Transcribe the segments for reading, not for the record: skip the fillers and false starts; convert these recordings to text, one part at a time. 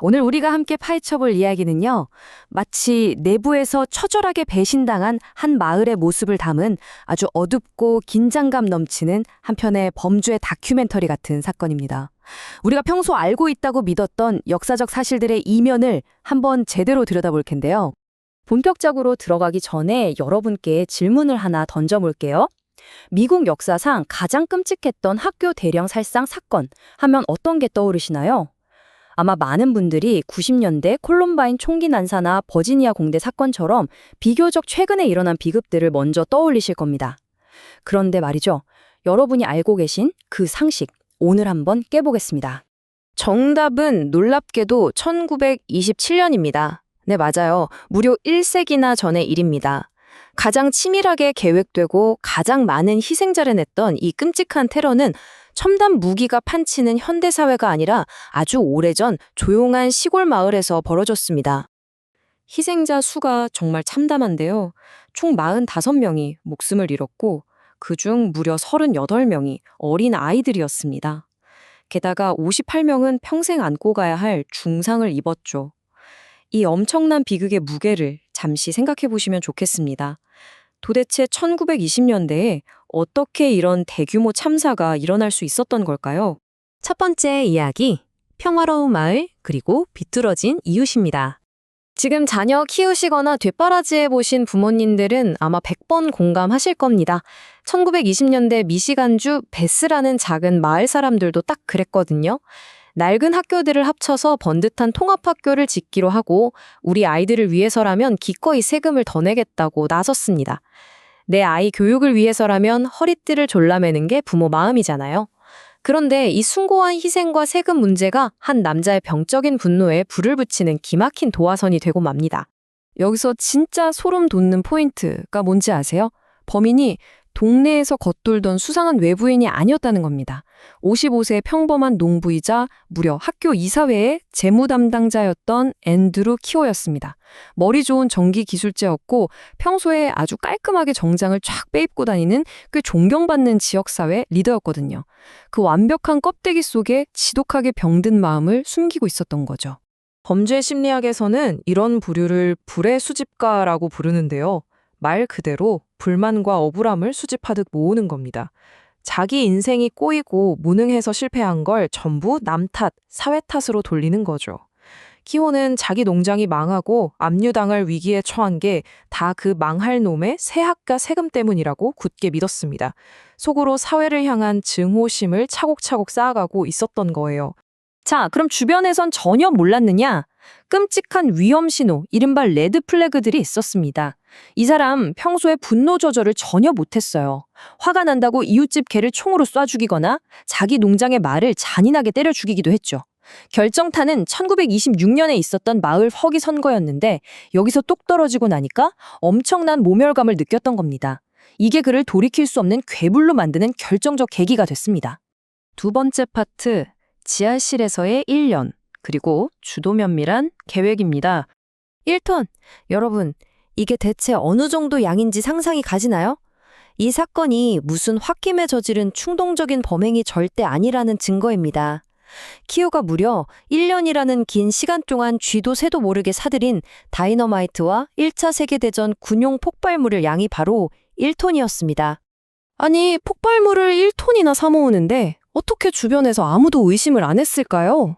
오늘 우리가 함께 파헤쳐볼 이야기는요, 마치 내부에서 처절하게 배신당한 한 마을의 모습을 담은 아주 어둡고 긴장감 넘치는 한편의 범죄 다큐멘터리 같은 사건입니다. 우리가 평소 알고 있다고 믿었던 역사적 사실들의 이면을 한번 제대로 들여다볼 텐데요. 본격적으로 들어가기 전에 여러분께 질문을 하나 던져볼게요. 미국 역사상 가장 끔찍했던 학교 대량 살상 사건 하면 어떤 게 떠오르시나요? 아마 많은 분들이 90년대 콜럼바인 총기 난사나 버지니아 공대 사건처럼 비교적 최근에 일어난 비극들을 먼저 떠올리실 겁니다. 그런데 말이죠. 여러분이 알고 계신 그 상식, 오늘 한번 깨보겠습니다. 정답은 놀랍게도 1927년입니다. 네, 맞아요. 무려 1세기나 전의 일입니다. 가장 치밀하게 계획되고 가장 많은 희생자를 냈던 이 끔찍한 테러는 첨단 무기가 판치는 현대사회가 아니라 아주 오래전 조용한 시골 마을에서 벌어졌습니다. 희생자 수가 정말 참담한데요. 총 45명이 목숨을 잃었고 그중 무려 38명이 어린 아이들이었습니다. 게다가 58명은 평생 안고 가야 할 중상을 입었죠. 이 엄청난 비극의 무게를 잠시 생각해 보시면 좋겠습니다. 도대체 1920년대에 어떻게 이런 대규모 참사가 일어날 수 있었던 걸까요? 첫 번째 이야기, 평화로운 마을 그리고 비뚤어진 이웃입니다. 지금 자녀 키우시거나 뒷바라지해 보신 부모님들은 아마 100번 공감하실 겁니다. 1920년대 미시간주 베스라는 작은 마을 사람들도 딱 그랬거든요. 낡은 학교들을 합쳐서 번듯한 통합학교를 짓기로 하고 우리 아이들을 위해서라면 기꺼이 세금을 더 내겠다고 나섰습니다. 내 아이 교육을 위해서라면 허리띠를 졸라매는 게 부모 마음이잖아요. 그런데 이 숭고한 희생과 세금 문제가 한 남자의 병적인 분노에 불을 붙이는 기막힌 도화선이 되고 맙니다. 여기서 진짜 소름 돋는 포인트가 뭔지 아세요? 범인이 동네에서 겉돌던 수상한 외부인이 아니었다는 겁니다. 55세의 평범한 농부이자 무려 학교 이사회의 재무 담당자였던 앤드루 키오였습니다. 머리 좋은 전기 기술자였고 평소에 아주 깔끔하게 정장을 쫙 빼입고 다니는 꽤 존경받는 지역사회 리더였거든요. 그 완벽한 껍데기 속에 지독하게 병든 마음을 숨기고 있었던 거죠. 범죄 심리학에서는 이런 부류를 불의 수집가라고 부르는데요. 말 그대로 불만과 억울함을 수집하듯 모으는 겁니다. 자기 인생이 꼬이고 무능해서 실패한 걸 전부 남 탓, 사회 탓으로 돌리는 거죠. 키오는 자기 농장이 망하고 압류당할 위기에 처한 게 다 그 망할 놈의 세학과 세금 때문이라고 굳게 믿었습니다. 속으로 사회를 향한 증오심을 차곡차곡 쌓아가고 있었던 거예요. 자, 그럼 주변에선 전혀 몰랐느냐? 끔찍한 위험 신호, 이른바 레드 플래그들이 있었습니다. 이 사람 평소에 분노 조절을 전혀 못했어요. 화가 난다고 이웃집 개를 총으로 쏴 죽이거나 자기 농장의 말을 잔인하게 때려 죽이기도 했죠. 결정타는 1926년에 있었던 마을 허기 선거였는데 여기서 똑 떨어지고 나니까 엄청난 모멸감을 느꼈던 겁니다. 이게 그를 돌이킬 수 없는 괴물로 만드는 결정적 계기가 됐습니다. 두 번째 파트, 지하실에서의 1년, 그리고 주도 면밀한 계획입니다. 1톤, 여러분, 이게 대체 어느 정도 양인지 상상이 가지나요? 이 사건이 무슨 홧김에 저지른 충동적인 범행이 절대 아니라는 증거입니다. 키오가 무려 1년이라는 긴 시간 동안 쥐도 새도 모르게 사들인 다이너마이트와 1차 세계대전 군용 폭발물을 양이 바로 1톤이었습니다. 아니, 폭발물을 1톤이나 사모으는데 어떻게 주변에서 아무도 의심을 안 했을까요?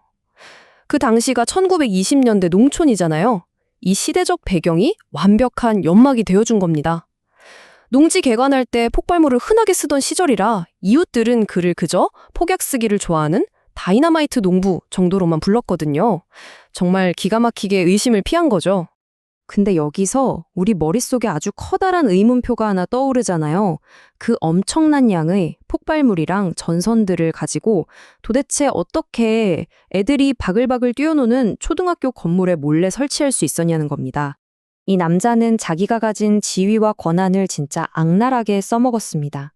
그 당시가 1920년대 농촌이잖아요. 이 시대적 배경이 완벽한 연막이 되어준 겁니다. 농지 개간할 때 폭발물을 흔하게 쓰던 시절이라 이웃들은 그를 그저 폭약 쓰기를 좋아하는 다이너마이트 농부 정도로만 불렀거든요. 정말 기가 막히게 의심을 피한 거죠. 근데 여기서 우리 머릿속에 아주 커다란 의문표가 하나 떠오르잖아요. 그 엄청난 양의 폭발물이랑 전선들을 가지고 도대체 어떻게 애들이 바글바글 뛰어노는 초등학교 건물에 몰래 설치할 수 있었냐는 겁니다. 이 남자는 자기가 가진 지위와 권한을 진짜 악랄하게 써먹었습니다.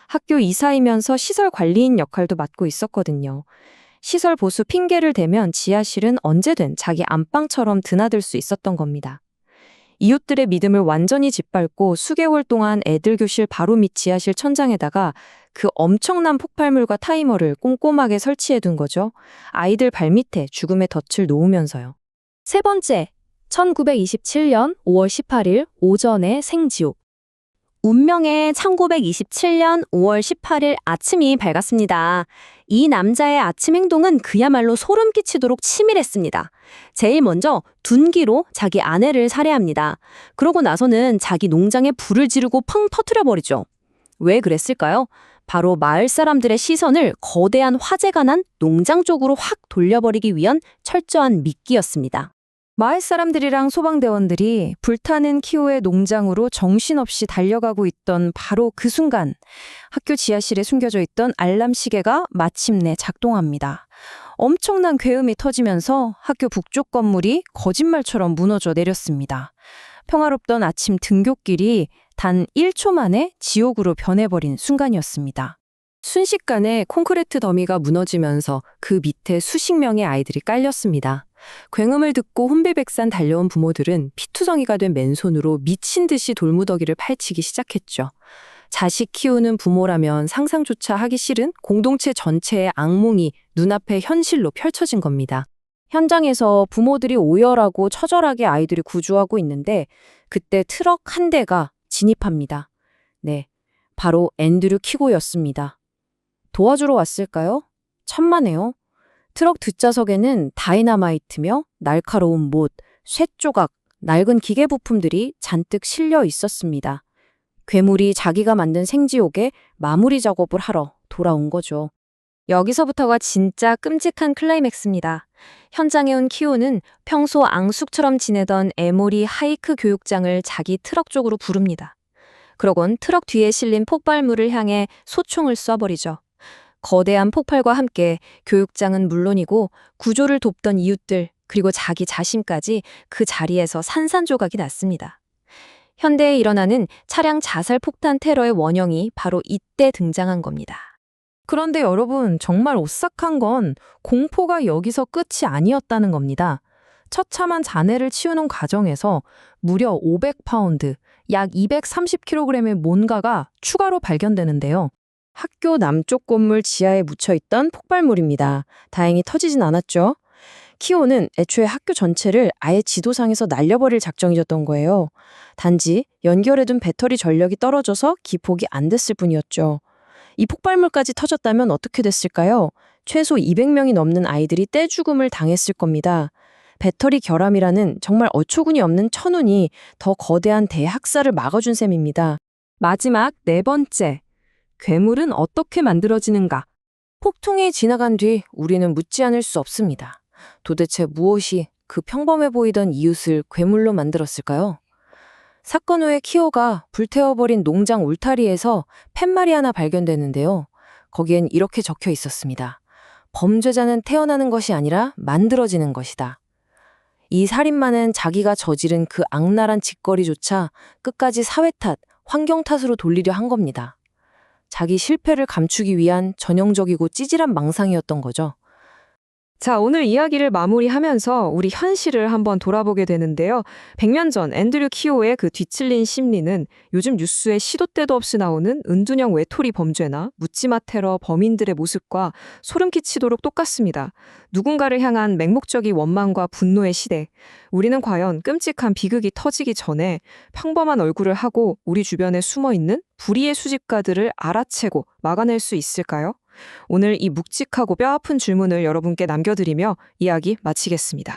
학교 이사이면서 시설 관리인 역할도 맡고 있었거든요. 시설 보수 핑계를 대면 지하실은 언제든 자기 안방처럼 드나들 수 있었던 겁니다. 이웃들의 믿음을 완전히 짓밟고 수개월 동안 애들 교실 바로 밑 지하실 천장에다가 그 엄청난 폭발물과 타이머를 꼼꼼하게 설치해둔 거죠. 아이들 발밑에 죽음의 덫을 놓으면서요. 세 번째, 1927년 5월 18일 오전의 생지옥. 운명의 1927년 5월 18일 아침이 밝았습니다. 이 남자의 아침 행동은 그야말로 소름 끼치도록 치밀했습니다. 제일 먼저 둔기로 자기 아내를 살해합니다. 그러고 나서는 자기 농장에 불을 지르고 펑 터뜨려버리죠. 왜 그랬을까요? 바로 마을 사람들의 시선을 거대한 화재가 난 농장 쪽으로 확 돌려버리기 위한 철저한 미끼였습니다. 마을 사람들이랑 소방대원들이 불타는 키오의 농장으로 정신없이 달려가고 있던 바로 그 순간 학교 지하실에 숨겨져 있던 알람 시계가 마침내 작동합니다. 엄청난 괴음이 터지면서 학교 북쪽 건물이 거짓말처럼 무너져 내렸습니다. 평화롭던 아침 등굣길이 단 1초 만에 지옥으로 변해버린 순간이었습니다. 순식간에 콘크리트 더미가 무너지면서 그 밑에 수십 명의 아이들이 깔렸습니다. 굉음을 듣고 혼비백산 달려온 부모들은 피투성이가 된 맨손으로 미친 듯이 돌무더기를 파헤치기 시작했죠. 자식 키우는 부모라면 상상조차 하기 싫은 공동체 전체의 악몽이 눈앞에 현실로 펼쳐진 겁니다. 현장에서 부모들이 오열하고 처절하게 아이들이 구조하고 있는데 그때 트럭 한 대가 진입합니다. 네, 바로 앤드류 키고였습니다. 도와주러 왔을까요? 천만에요. 트럭 뒷좌석에는 다이너마이트며 날카로운 못, 쇠조각, 낡은 기계 부품들이 잔뜩 실려 있었습니다. 괴물이 자기가 만든 생지옥에 마무리 작업을 하러 돌아온 거죠. 여기서부터가 진짜 끔찍한 클라이맥스입니다. 현장에 온 키오는 평소 앙숙처럼 지내던 에모리 하이크 교육장을 자기 트럭 쪽으로 부릅니다. 그러곤 트럭 뒤에 실린 폭발물을 향해 소총을 쏴버리죠. 거대한 폭발과 함께 교육장은 물론이고 구조를 돕던 이웃들 그리고 자기 자신까지 그 자리에서 산산조각이 났습니다. 현대에 일어나는 차량 자살 폭탄 테러의 원형이 바로 이때 등장한 겁니다. 그런데 여러분, 정말 오싹한 건 공포가 여기서 끝이 아니었다는 겁니다. 처참한 잔해를 치우는 과정에서 무려 500파운드, 약 230kg의 뭔가가 추가로 발견되는데요. 학교 남쪽 건물 지하에 묻혀있던 폭발물입니다. 다행히 터지진 않았죠. 키오는 애초에 학교 전체를 아예 지도상에서 날려버릴 작정이었던 거예요. 단지 연결해둔 배터리 전력이 떨어져서 기폭이 안 됐을 뿐이었죠. 이 폭발물까지 터졌다면 어떻게 됐을까요? 최소 200명이 넘는 아이들이 떼죽음을 당했을 겁니다. 배터리 결함이라는 정말 어처구니 없는 천운이 더 거대한 대학살을 막아준 셈입니다. 마지막 네 번째. 괴물은 어떻게 만들어지는가? 폭풍이 지나간 뒤 우리는 묻지 않을 수 없습니다. 도대체 무엇이 그 평범해 보이던 이웃을 괴물로 만들었을까요? 사건 후에 키오가 불태워버린 농장 울타리에서 팻말이 하나 발견되는데요. 거기엔 이렇게 적혀 있었습니다. 범죄자는 태어나는 것이 아니라 만들어지는 것이다. 이 살인마는 자기가 저지른 그 악랄한 짓거리조차 끝까지 사회 탓, 환경 탓으로 돌리려 한 겁니다. 자기 실패를 감추기 위한 전형적이고 찌질한 망상이었던 거죠. 자, 오늘 이야기를 마무리하면서 우리 현실을 한번 돌아보게 되는데요. 100년 전 앤드류 키오의 그 뒤틀린 심리는 요즘 뉴스에 시도 때도 없이 나오는 은둔형 외톨이 범죄나 묻지마 테러 범인들의 모습과 소름 끼치도록 똑같습니다. 누군가를 향한 맹목적인 원망과 분노의 시대. 우리는 과연 끔찍한 비극이 터지기 전에 평범한 얼굴을 하고 우리 주변에 숨어있는 불의의 수집가들을 알아채고 막아낼 수 있을까요? 오늘 이 묵직하고 뼈아픈 질문을 여러분께 남겨드리며 이야기 마치겠습니다.